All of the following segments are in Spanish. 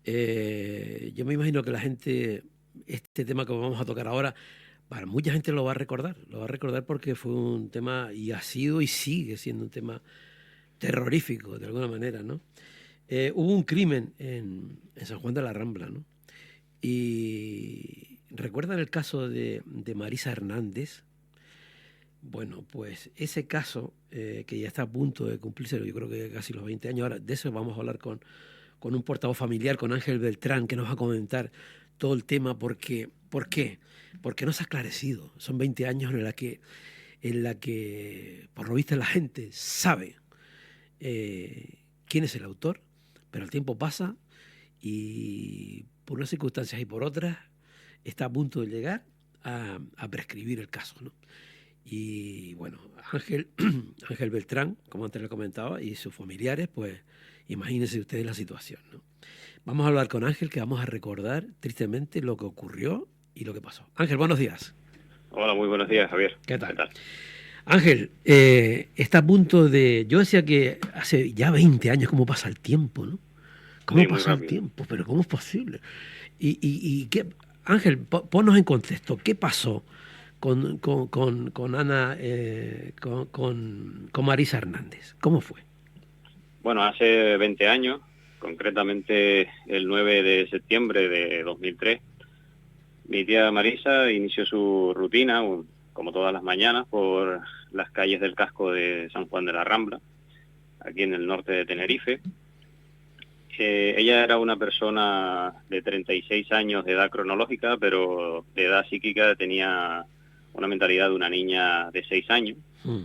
Yo me imagino que la gente, este tema que vamos a tocar ahora, para mucha gente lo va a recordar porque fue un tema y ha sido y sigue siendo un tema terrorífico de alguna manera, ¿no? Hubo un crimen en San Juan de la Rambla, ¿no? Y recuerdan el caso de Marisa Hernández. Bueno, pues ese caso, que ya está a punto de cumplirse, yo creo que casi los 20 años, ahora de eso vamos a hablar con un portavoz familiar, con Ángel Beltrán, que nos va a comentar todo el tema, porque, ¿por qué? Porque no se ha esclarecido. Son 20 años en la que por lo visto, la gente sabe quién es el autor, pero el tiempo pasa y por unas circunstancias y por otras está a punto de llegar a prescribir el caso, ¿no? Y bueno, Ángel, Ángel Beltrán, como antes le comentaba, y sus familiares, pues imagínense ustedes la situación, ¿no? Vamos a hablar con Ángel, que vamos a recordar tristemente lo que ocurrió y lo que pasó. Ángel, buenos días. Hola, muy buenos días, Javier. ¿Qué ¿Qué tal? tal? Ángel, está a punto de... Yo decía que hace ya 20 años, ¿cómo pasa el tiempo, no? ¿Cómo Sí, muy pasa el rápido. tiempo? ¿Pero cómo es posible? Y qué... Ángel, ponnos en contexto. ¿Qué pasó con Ana, con Marisa Hernández? ¿Cómo fue? Bueno, hace 20 años, concretamente el 9 de septiembre de 2003, mi tía Marisa inició su rutina, como todas las mañanas, por las calles del casco de San Juan de la Rambla, aquí en el norte de Tenerife. Ella era una persona de 36 años de edad cronológica, pero de edad psíquica tenía una mentalidad de una niña de 6 años. Mm.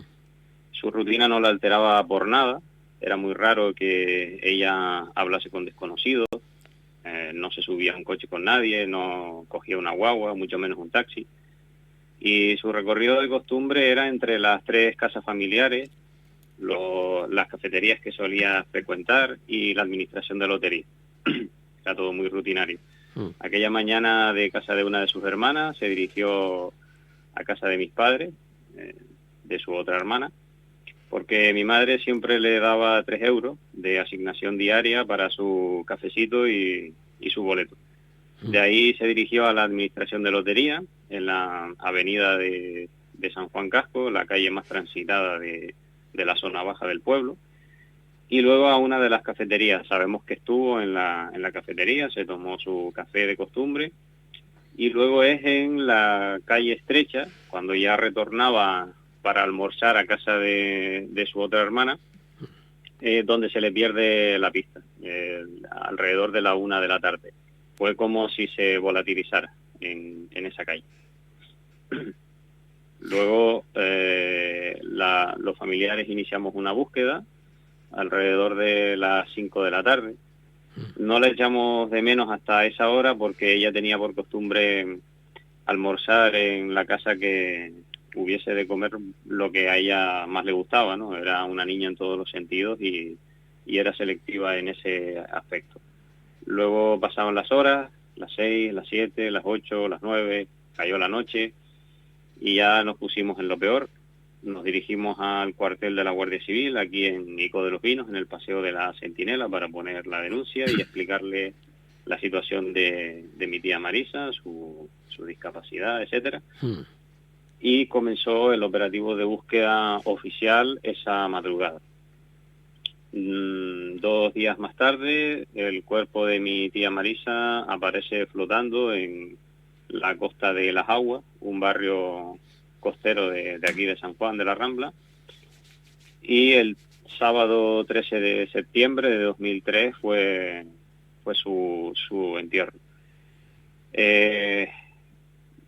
Su rutina no la alteraba por nada. Era muy raro que ella hablase con desconocidos, no se subía a un coche con nadie, no cogía una guagua, mucho menos un taxi. Y su recorrido de costumbre era entre las 3 casas familiares, las cafeterías que solía frecuentar y la administración de lotería. Era todo muy rutinario. Mm. Aquella mañana, de casa de una de sus hermanas, se dirigió a casa de mis padres, de su otra hermana, porque mi madre siempre le daba 3 euros de asignación diaria para su cafecito y su boleto. De ahí se dirigió a la administración de lotería, en la avenida de San Juan Casco, la calle más transitada de la zona baja del pueblo, y luego a una de las cafeterías. Sabemos que estuvo en la cafetería, se tomó su café de costumbre, y luego es en la calle estrecha, cuando ya retornaba para almorzar a casa de su otra hermana, donde se le pierde la pista, alrededor de la 1 de la tarde. Fue como si se volatilizara en esa calle. Luego los familiares iniciamos una búsqueda alrededor de las 5 de la tarde. No la echamos de menos hasta esa hora porque ella tenía por costumbre almorzar en la casa que hubiese de comer lo que a ella más le gustaba, ¿no? Era una niña en todos los sentidos y era selectiva en ese aspecto. Luego pasaron las horas, las 6, las 7, las 8, las 9, cayó la noche y ya nos pusimos en lo peor. Nos dirigimos al cuartel de la Guardia Civil, aquí en Ico de los Vinos, en el Paseo de la Centinela, para poner la denuncia y explicarle la situación de mi tía Marisa, su discapacidad, etcétera. Y comenzó el operativo de búsqueda oficial esa madrugada. 2 días más tarde, el cuerpo de mi tía Marisa aparece flotando en la costa de Las Aguas, un barrio costero de aquí de San Juan de la Rambla, y el sábado 13 de septiembre de 2003 fue su entierro.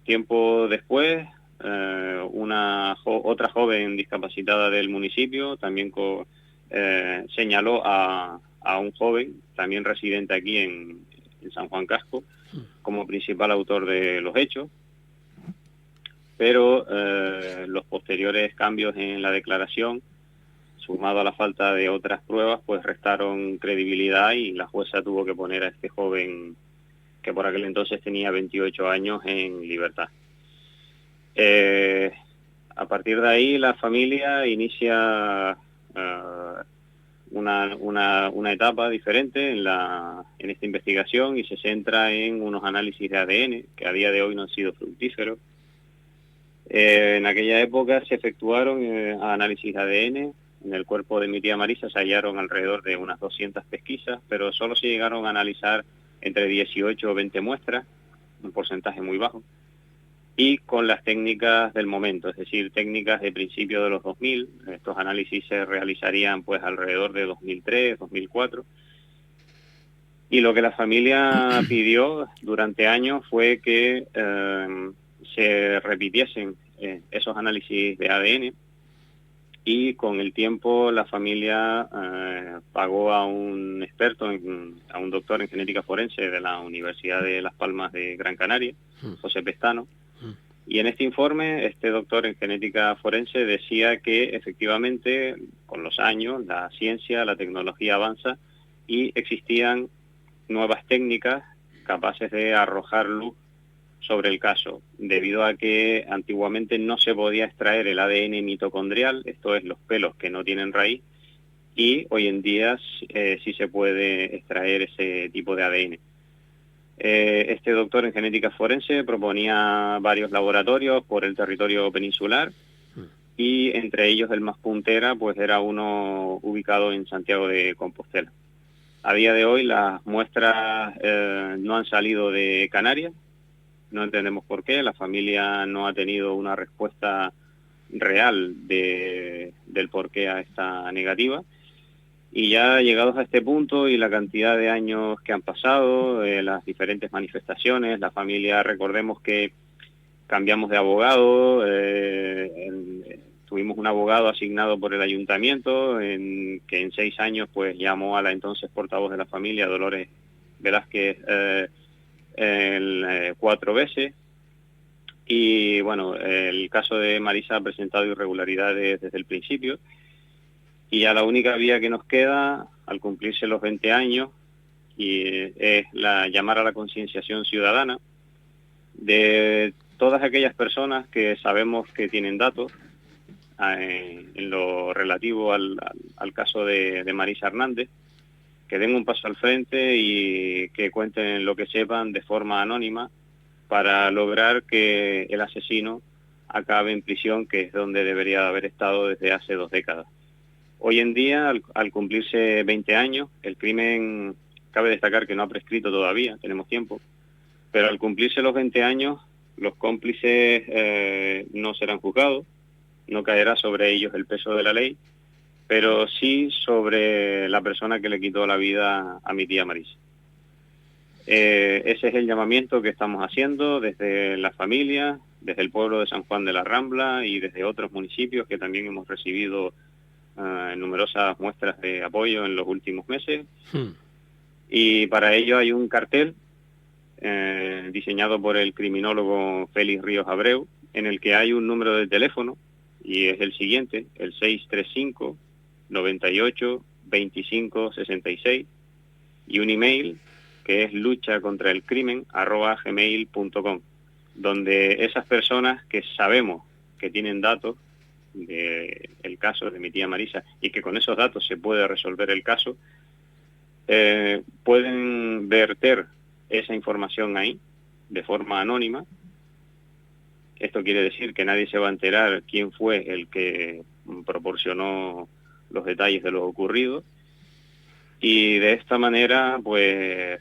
Tiempo después, otra joven discapacitada del municipio también señaló a un joven, también residente aquí en San Juan Casco, como principal autor de los hechos, pero los posteriores cambios en la declaración, sumado a la falta de otras pruebas, pues restaron credibilidad y la jueza tuvo que poner a este joven, que por aquel entonces tenía 28 años, en libertad. A partir de ahí la familia inicia una etapa diferente en esta investigación y se centra en unos análisis de ADN que a día de hoy no han sido fructíferos. En aquella época se efectuaron análisis de ADN. En el cuerpo de mi tía Marisa se hallaron alrededor de unas 200 pesquisas, pero solo se llegaron a analizar entre 18 o 20 muestras, un porcentaje muy bajo, y con las técnicas del momento, es decir, técnicas de principio de los 2000. Estos análisis se realizarían pues alrededor de 2003, 2004. Y lo que la familia pidió durante años fue que se repitiesen esos análisis de ADN, y con el tiempo la familia pagó a un experto, a un doctor en genética forense de la Universidad de Las Palmas de Gran Canaria, José Pestano, y en este informe este doctor en genética forense decía que efectivamente con los años la ciencia, la tecnología avanza y existían nuevas técnicas capaces de arrojar luz sobre el caso, debido a que antiguamente no se podía extraer el ADN mitocondrial, esto es los pelos que no tienen raíz, y hoy en día sí se puede extraer ese tipo de ADN. Este doctor en genética forense proponía varios laboratorios por el territorio peninsular, y entre ellos el más puntera pues era uno ubicado en Santiago de Compostela. A día de hoy las muestras no han salido de Canarias. No entendemos por qué, la familia no ha tenido una respuesta real del porqué a esta negativa. Y ya llegados a este punto y la cantidad de años que han pasado, las diferentes manifestaciones, la familia, recordemos que cambiamos de abogado, tuvimos un abogado asignado por el ayuntamiento, que en 6 años pues llamó a la entonces portavoz de la familia, Dolores Velázquez, 4 veces, y bueno, el caso de Marisa ha presentado irregularidades desde el principio, y ya la única vía que nos queda al cumplirse los 20 años es llamar a la concienciación ciudadana de todas aquellas personas que sabemos que tienen datos en lo relativo al caso de Marisa Hernández, que den un paso al frente y que cuenten lo que sepan de forma anónima para lograr que el asesino acabe en prisión, que es donde debería haber estado desde hace 2 décadas. Hoy en día, al cumplirse 20 años, el crimen, cabe destacar que no ha prescrito todavía, tenemos tiempo, pero al cumplirse los 20 años, los cómplices no serán juzgados, no caerá sobre ellos el peso de la ley, pero sí sobre la persona que le quitó la vida a mi tía Marisa. Ese es el llamamiento que estamos haciendo desde la familia, desde el pueblo de San Juan de la Rambla y desde otros municipios que también hemos recibido numerosas muestras de apoyo en los últimos meses. Y para ello hay un cartel diseñado por el criminólogo Félix Ríos Abreu, en el que hay un número de teléfono, y es el siguiente, el 635 98 25 66, y un email que es luchacontraelcrimen@gmail.com, donde esas personas que sabemos que tienen datos del caso de mi tía Marisa y que con esos datos se puede resolver el caso, pueden verter esa información ahí de forma anónima. Esto quiere decir que nadie se va a enterar quién fue el que proporcionó los detalles de lo ocurrido, y de esta manera pues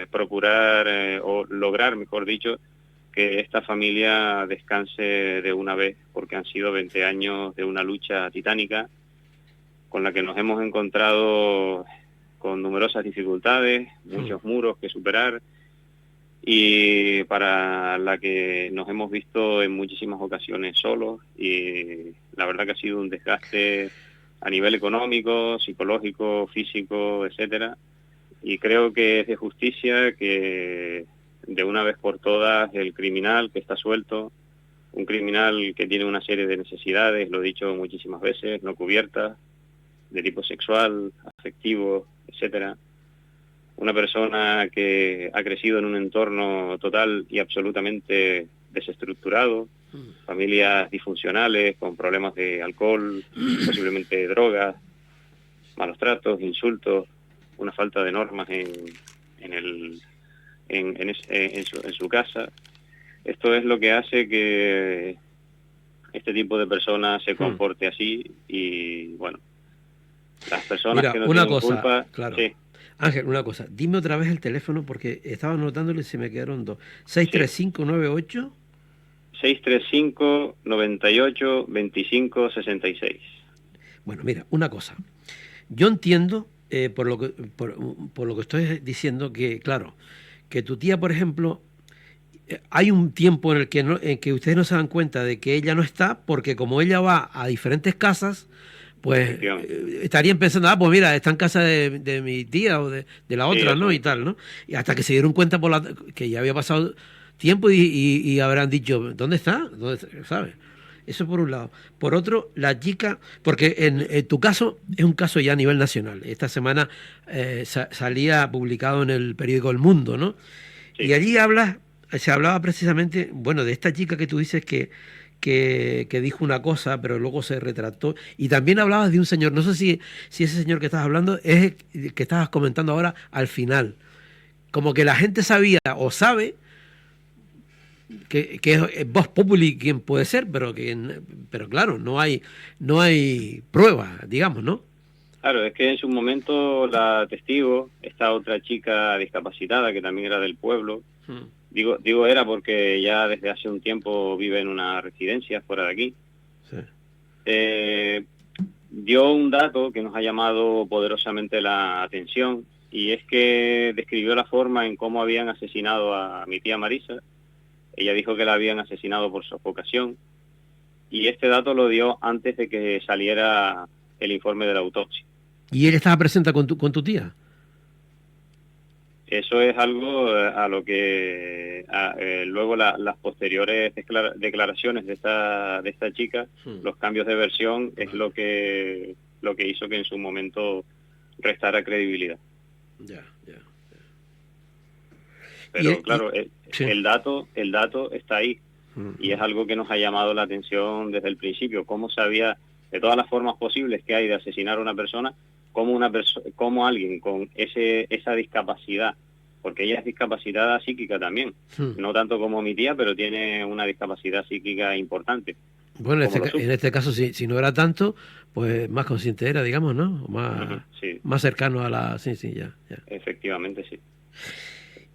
procurar o lograr, mejor dicho, que esta familia descanse de una vez, porque han sido 20 años de una lucha titánica con la que nos hemos encontrado con numerosas dificultades, muchos muros que superar, y para la que nos hemos visto en muchísimas ocasiones solos, y la verdad que ha sido un desgaste a nivel económico, psicológico, físico, etcétera, y creo que es de justicia que de una vez por todas el criminal que está suelto, un criminal que tiene una serie de necesidades, lo he dicho muchísimas veces, no cubiertas, de tipo sexual, afectivo, etcétera, una persona que ha crecido en un entorno total y absolutamente desestructurado, familias disfuncionales, con problemas de alcohol, posiblemente drogas, malos tratos, insultos, una falta de normas en su casa. Esto es lo que hace que este tipo de personas se comporte así y, bueno, las personas que no tienen culpa... Claro. Sí. Ángel, una cosa, dime otra vez el teléfono porque estaba anotándolo y se me quedaron dos. 63598 635 98 25 66. Bueno, mira, una cosa. Yo entiendo, por lo que estoy diciendo, que, claro, que tu tía, por ejemplo, hay un tiempo en el que en que ustedes no se dan cuenta de que ella no está, porque como ella va a diferentes casas, pues estarían pensando, pues mira, está en casa de mi tía o de la otra, ¿no? Y tal, ¿no? Y hasta que se dieron cuenta que ya había pasado tiempo y habrán dicho, ¿dónde está? ¿Sabes? Eso por un lado. Por otro, la chica, porque en tu caso es un caso ya a nivel nacional. Esta semana salía publicado en el periódico El Mundo, ¿no? Sí. Y allí se hablaba precisamente, bueno, de esta chica que tú dices que dijo una cosa, pero luego se retractó. Y también hablabas de un señor, no sé si ese señor que estás hablando es el que estabas comentando ahora al final. Como que la gente sabía o sabe que es Vox Populi quien puede ser, pero claro, no hay pruebas, digamos, ¿no? Claro, es que en su momento la testigo, esta otra chica discapacitada que también era del pueblo, digo era porque ya desde hace un tiempo vive en una residencia fuera de aquí, sí. Dio un dato que nos ha llamado poderosamente la atención, y es que describió la forma en cómo habían asesinado a mi tía Marisa. Ella dijo que la habían asesinado por sofocación, y este dato lo dio antes de que saliera el informe de la autopsia. ¿Y él estaba presente con tu tía? Eso es algo a lo que luego las posteriores declaraciones de esta chica, los cambios de versión, es lo que hizo que en su momento restara credibilidad. Ya. Pero claro, sí. el dato está ahí, y es algo que nos ha llamado la atención desde el principio, cómo sabía de todas las formas posibles que hay de asesinar a una persona, cómo alguien con esa discapacidad, porque ella es discapacitada psíquica también, no tanto como mi tía, pero tiene una discapacidad psíquica importante. Bueno, en este caso, si no era tanto, pues más consciente era, digamos, ¿no? Sí. Más cercano a la... Sí, ya. Efectivamente, sí.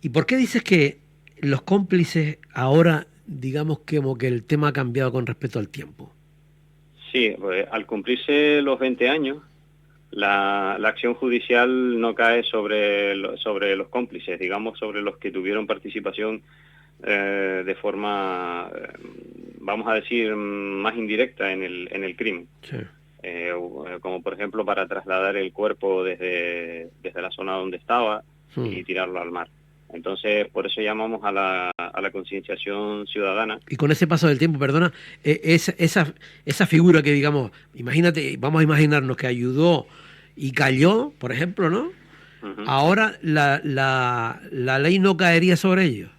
¿Y por qué dices que los cómplices ahora, digamos, como que el tema ha cambiado con respecto al tiempo? Sí, pues al cumplirse los 20 años, la acción judicial no cae sobre los cómplices, digamos, sobre los que tuvieron participación de forma, vamos a decir, más indirecta en el crimen. Sí. Como por ejemplo para trasladar el cuerpo desde la zona donde estaba y tirarlo al mar. Entonces, por eso llamamos a la concienciación ciudadana. Y con ese paso del tiempo, perdona, esa figura que, digamos, vamos a imaginarnos que ayudó y cayó, por ejemplo, ¿no? Ahora la ley no caería sobre ellos.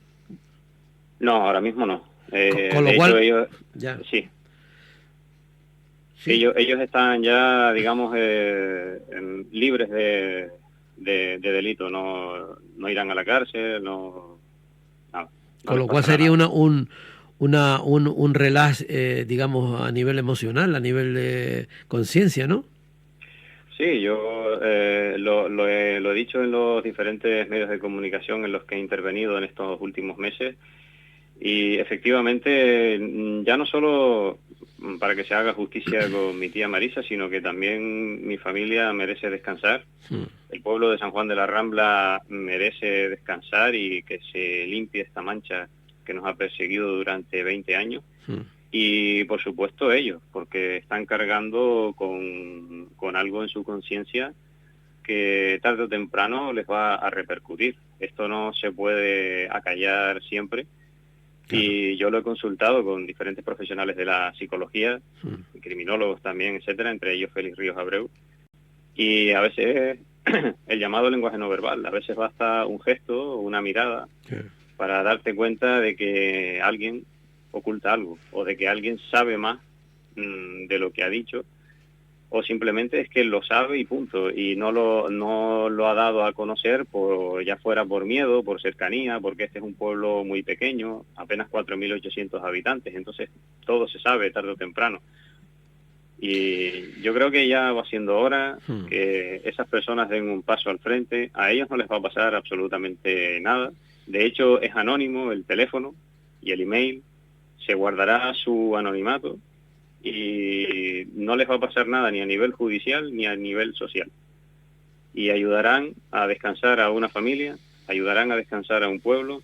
No, ahora mismo no. Con lo cual, ellos, ya. Sí. Ellos están ya, digamos, libres de delito, no irán a la cárcel, nada. Con lo cual sería un relax, digamos, a nivel emocional, a nivel de conciencia, ¿no? Sí, yo lo he dicho en los diferentes medios de comunicación en los que he intervenido en estos últimos meses, y efectivamente ya no solo para que se haga justicia con mi tía Marisa, sino que también mi familia merece descansar. El pueblo de San Juan de la Rambla merece descansar y que se limpie esta mancha que nos ha perseguido durante 20 años. Y por supuesto ellos, porque están cargando con algo en su conciencia que tarde o temprano les va a repercutir. Esto no se puede acallar siempre. Claro. Y yo lo he consultado con diferentes profesionales de la psicología, criminólogos también, etcétera, entre ellos Félix Ríos Abreu. Y a veces el llamado lenguaje no verbal, a veces basta un gesto, una mirada, para darte cuenta de que alguien oculta algo, o de que alguien sabe más de lo que ha dicho, o simplemente es que lo sabe y punto, y no lo ha dado a conocer, ya fuera por miedo, por cercanía, porque este es un pueblo muy pequeño, apenas 4.800 habitantes, entonces todo se sabe tarde o temprano. Y yo creo que ya va siendo hora que esas personas den un paso al frente. A ellos no les va a pasar absolutamente nada. De hecho, es anónimo el teléfono y el email. Se guardará su anonimato y no les va a pasar nada ni a nivel judicial ni a nivel social. Y ayudarán a descansar a una familia, ayudarán a descansar a un pueblo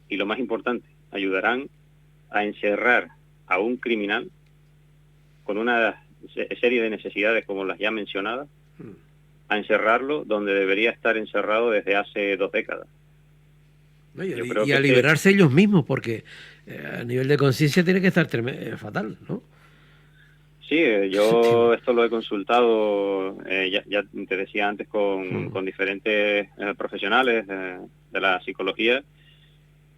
y, lo más importante, ayudarán a encerrar a un criminal con una serie de necesidades como las ya mencionadas, a encerrarlo donde debería estar encerrado desde hace 2 décadas. No, y a liberarse ellos mismos, porque a nivel de conciencia tiene que estar fatal, ¿no? Sí, yo esto lo he consultado, ya te decía antes, con diferentes profesionales de la psicología,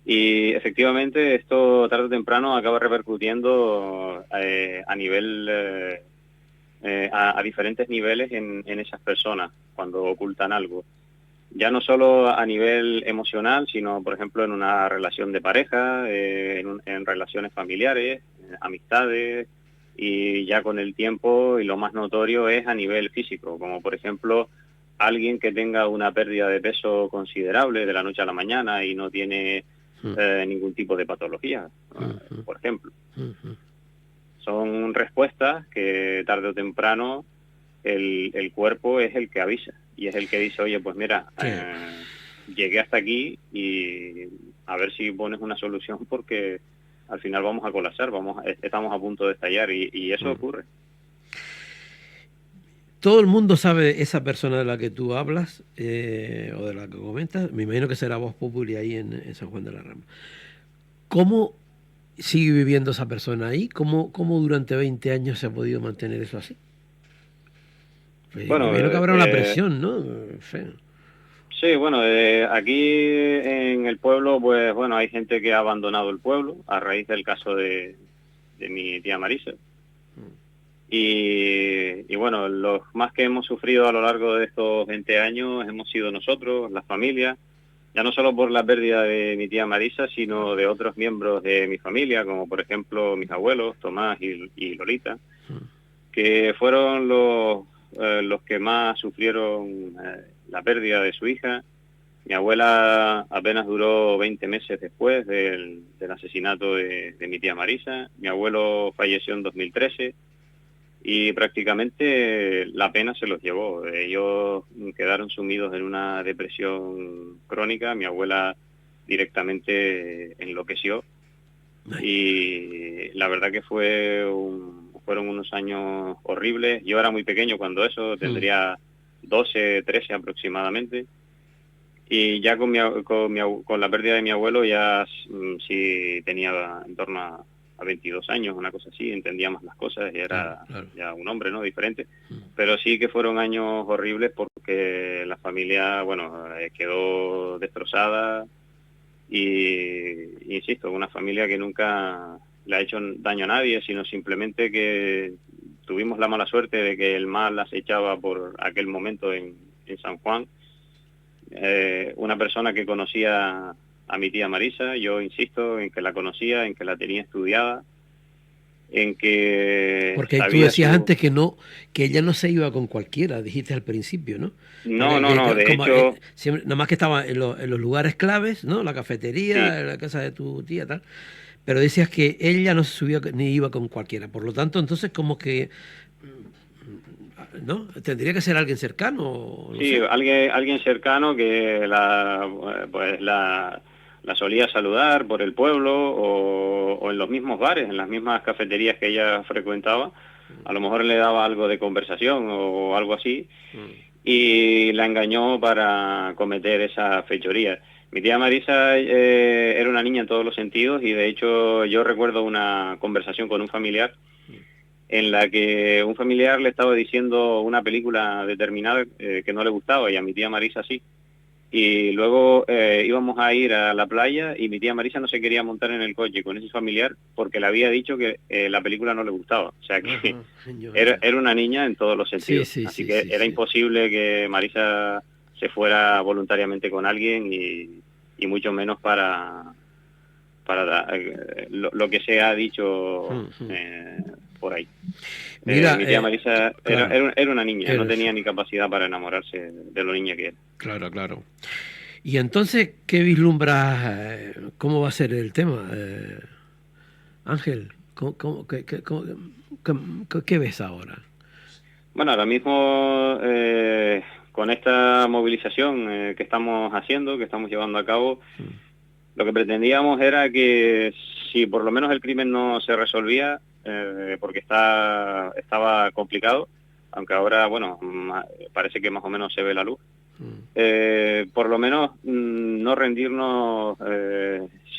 y efectivamente esto tarde o temprano acaba repercutiendo a nivel a diferentes niveles en esas personas cuando ocultan algo. Ya no solo a nivel emocional, sino, por ejemplo, en una relación de pareja, en relaciones familiares, amistades, y ya con el tiempo, y lo más notorio es a nivel físico, como por ejemplo alguien que tenga una pérdida de peso considerable de la noche a la mañana y no tiene ningún tipo de patología, por ejemplo. Son respuestas que tarde o temprano el cuerpo es el que avisa y es el que dice, oye, pues mira, llegué hasta aquí y a ver si pones una solución, porque al final vamos a colapsar, estamos a punto de estallar, y eso ocurre. Todo el mundo sabe esa persona de la que tú hablas, o de la que comentas. Me imagino que será Voz Populi ahí en San Juan de la Rama. ¿Cómo sigue viviendo esa persona ahí? ¿Cómo durante 20 años se ha podido mantener eso así? Pues Bueno, me imagino que habrá una presión, ¿no? Sí, bueno, aquí en el pueblo, pues bueno, hay gente que ha abandonado el pueblo a raíz del caso de mi tía Marisa. Y bueno, los más que hemos sufrido a lo largo de estos 20 años hemos sido nosotros, la familia, ya no solo por la pérdida de mi tía Marisa, sino de otros miembros de mi familia, como por ejemplo mis abuelos, Tomás y Lolita, que fueron los que más sufrieron la pérdida de su hija. Mi abuela apenas duró 20 meses después del asesinato de mi tía Marisa. Mi abuelo falleció en 2013 y prácticamente la pena se los llevó. Ellos quedaron sumidos en una depresión crónica. Mi abuela directamente enloqueció y la verdad que fueron unos años horribles. Yo era muy pequeño cuando eso, tendría 12, 13 aproximadamente. Y ya con la pérdida de mi abuelo ya sí tenía en torno a 22 años, una cosa así, entendía más las cosas y era ya un hombre, ¿no? Diferente. Pero sí que fueron años horribles porque la familia, bueno, quedó destrozada y, insisto, una familia que nunca le ha hecho daño a nadie, sino simplemente que tuvimos la mala suerte de que el mal acechaba por aquel momento en San Juan. Una persona que conocía a mi tía Marisa, yo insisto en que la conocía, en que la tenía estudiada, en que... Porque tú decías antes que ella no se iba con cualquiera, dijiste al principio, ¿no? No, de hecho... nada más que estaba en los lugares claves, ¿no? La cafetería, sí. la casa de tu tía, tal. Pero decías que ella no se subía ni iba con cualquiera. Por lo tanto, entonces como que... ¿no? ¿Tendría que ser alguien cercano? No sí, sé. alguien cercano que la solía saludar por el pueblo o en los mismos bares, en las mismas cafeterías que ella frecuentaba. A lo mejor le daba algo de conversación o algo así y la engañó para cometer esa fechoría. Mi tía Marisa era una niña en todos los sentidos y de hecho yo recuerdo una conversación con un familiar en la que un familiar le estaba diciendo una película determinada que no le gustaba y a mi tía Marisa sí. y luego íbamos a ir a la playa y mi tía Marisa no se quería montar en el coche con ese familiar porque le había dicho que la película no le gustaba. O sea que era una niña en todos los sentidos. Así que era imposible que Marisa se fuera voluntariamente con alguien y mucho menos para lo que se ha dicho por ahí. Mira, mi tía Marisa claro, era una niña, no tenía ni capacidad para enamorarse de lo niña que era. Claro, claro. Y entonces, ¿qué vislumbras? ¿Cómo va a ser el tema? Ángel, ¿qué ves ahora? Bueno, ahora mismo con esta movilización que estamos haciendo, que estamos llevando a cabo, lo que pretendíamos era que si por lo menos el crimen no se resolvía, porque estaba complicado, aunque ahora, bueno, parece que más o menos se ve la luz, por lo menos no rendirnos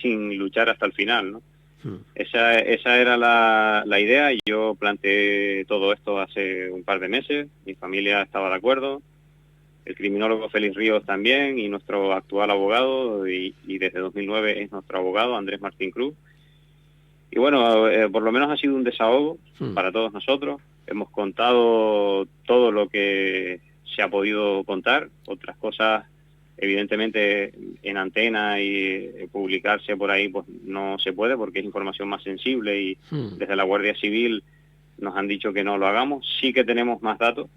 sin luchar hasta el final, ¿no? Esa era la idea. Yo planteé todo esto hace un par de meses, mi familia estaba de acuerdo, el criminólogo Félix Ríos también, y nuestro actual abogado, y desde 2009 es nuestro abogado, Andrés Martín Cruz. Y bueno, por lo menos ha sido un desahogo para todos nosotros. Hemos contado todo lo que se ha podido contar, otras cosas evidentemente en antena y publicarse por ahí pues no se puede porque es información más sensible y desde la Guardia Civil nos han dicho que no lo hagamos. Sí que tenemos más datos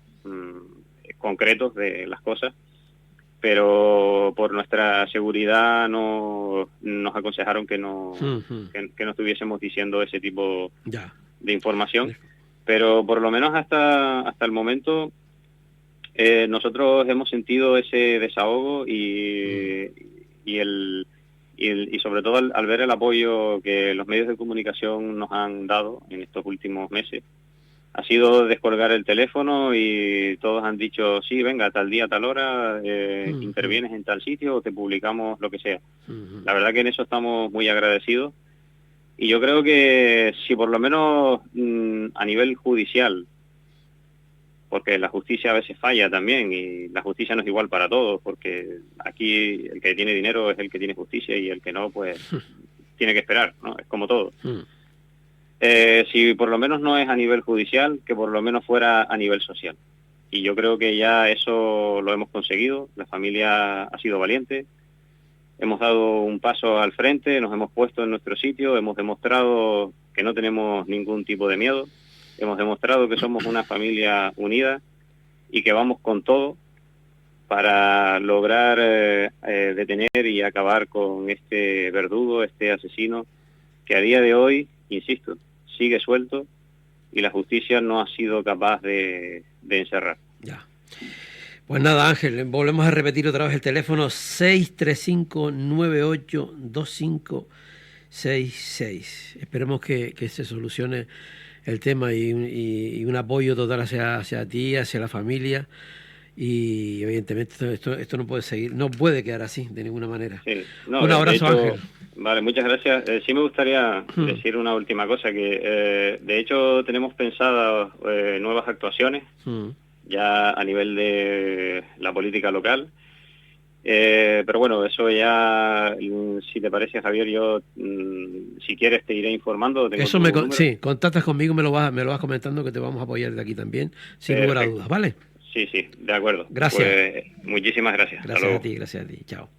concretos de las cosas, pero por nuestra seguridad nos aconsejaron que no estuviésemos diciendo ese tipo de información. Pero por lo menos hasta el momento nosotros hemos sentido ese desahogo y sobre todo al ver el apoyo que los medios de comunicación nos han dado en estos últimos meses. Ha sido descolgar el teléfono y todos han dicho, sí, venga, tal día, tal hora, intervienes en tal sitio o te publicamos lo que sea. La verdad que en eso estamos muy agradecidos. Y yo creo que si por lo menos a nivel judicial, porque la justicia a veces falla también y la justicia no es igual para todos, porque aquí el que tiene dinero es el que tiene justicia y el que no, pues tiene que esperar, ¿no? Es como todo. Si por lo menos no es a nivel judicial, que por lo menos fuera a nivel social. Y yo creo que ya eso lo hemos conseguido, la familia ha sido valiente, hemos dado un paso al frente, nos hemos puesto en nuestro sitio, hemos demostrado que no tenemos ningún tipo de miedo, hemos demostrado que somos una familia unida y que vamos con todo para lograr detener y acabar con este verdugo, este asesino, que a día de hoy, insisto, sigue suelto y la justicia no ha sido capaz de encerrar. Ya. Pues nada, Ángel, volvemos a repetir otra vez el teléfono 635-982566. Esperemos que se solucione el tema y un apoyo total hacia ti, hacia la familia. Y evidentemente esto no puede seguir, no puede quedar así de ninguna manera. Sí, no, un abrazo, Ángel. Vale, muchas gracias. Sí me gustaría decir una última cosa, que de hecho tenemos pensadas nuevas actuaciones ya a nivel de la política local. Pero bueno, eso ya, si te parece, Javier, yo si quieres te iré informando. Eso sí, contactas conmigo, me lo vas comentando, que te vamos a apoyar de aquí también, sin lugar a dudas, ¿vale? Sí, de acuerdo. Gracias. Pues, muchísimas gracias. Gracias a ti, chao.